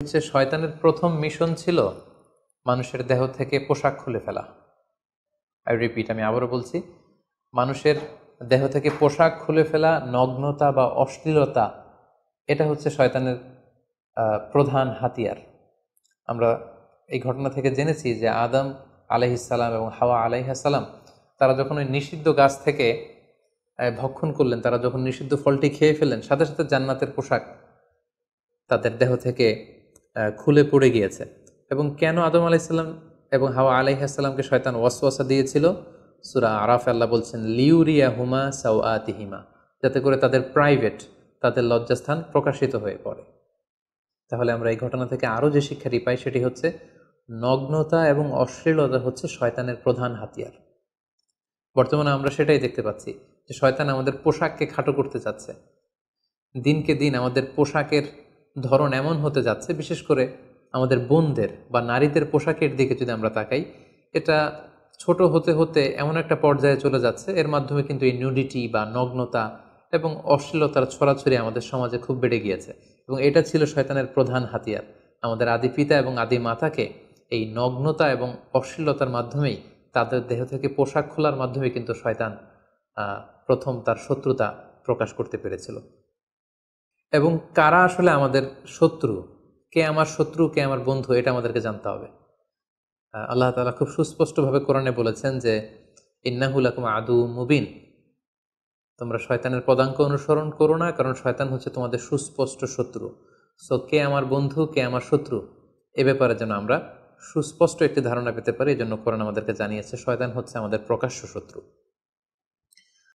হচ্ছে শয়তানের প্রথম মিশন ছিল মানুষের দেহ থেকে পোশাক খুলে ফেলা। আই রিপিট, আমি আবারও বলছি, মানুষের দেহ থেকে পোশাক খুলে ফেলা, নগ্নতা বা অশ্লীলতা, এটা হচ্ছে শয়তানের প্রধান হাতিয়ার। আমরা এই ঘটনা থেকে জেনেছি যে আদম আলাইহিসসালাম এবং হাওয়া আলাইহিসসালাম তারা যখন ওই নিষিদ্ধ গাছ থেকে ভক্ষণ করলেন, তারা যখন নিষিদ্ধ ফলটি খেয়ে ফেললেন, সাথে সাথে জান্নাতের পোশাক তাদের দেহ থেকে খুলে পড়ে গিয়েছে। এবং কেন আদম আলাইসাল্লাম এবং হাওয়া আলাইহাসাল্লামকে শয়তান ওয়াসওয়াসা দিয়েছিল? সূরা আরাফ আল্লাহ বলছেন, লিউরিয়া হুমা সাওআতিহিমা, যাতে করে তাদের প্রাইভেট, তাদের লজ্জাস্থান প্রকাশিত হয়ে পড়ে। তাহলে আমরা এই ঘটনা থেকে আরও যে শিক্ষাটি পাই সেটি হচ্ছে নগ্নতা এবং অশ্লীলতা হচ্ছে শয়তানের প্রধান হাতিয়ার। বর্তমানে আমরা সেটাই দেখতে পাচ্ছি যে শয়তান আমাদের পোশাককে খাটো করতে চাচ্ছে। দিনকে দিন আমাদের পোশাকের ধরন এমন হতে যাচ্ছে, বিশেষ করে আমাদের বোনদের বা নারীদের পোশাকের দিকে যদি আমরা তাকাই, এটা ছোট হতে হতে এমন একটা পর্যায়ে চলে যাচ্ছে, এর মাধ্যমে কিন্তু এই নিউডিটি বা নগ্নতা এবং অশ্লীলতার ছড়াছড়ি আমাদের সমাজে খুব বেড়ে গিয়েছে। এবং এটা ছিল শয়তানের প্রধান হাতিয়ার। আমাদের আদি পিতা এবং আদি মাতাকে এই নগ্নতা এবং অশ্লীলতার মাধ্যমেই, তাদের দেহ থেকে পোশাক খোলার মাধ্যমে কিন্তু শয়তান প্রথম তার শত্রুতা প্রকাশ করতে পেরেছিল। এবং কারা আসলে আমাদের শত্রু, কে আমার শত্রু, কে আমার বন্ধু, এটা আমাদেরকে জানতে হবে। আল্লাহ তাআলা খুব সুস্পষ্টভাবে কোরআনে বলেছেন যে ইন্নাহু লাকুম আদু মুবিন, তোমরা শয়তানের পদাঙ্ক অনুসরণ করো না, কারণ শয়তান হচ্ছে তোমাদের সুস্পষ্ট শত্রু। সো কে আমার বন্ধু, কে আমার শত্রু, এ ব্যাপারে যেন আমরা সুস্পষ্ট একটি ধারণা পেতে পারি, এই জন্য কোরআন আমাদেরকে জানিয়েছে শয়তান হচ্ছে আমাদের প্রকাশ্য শত্রু।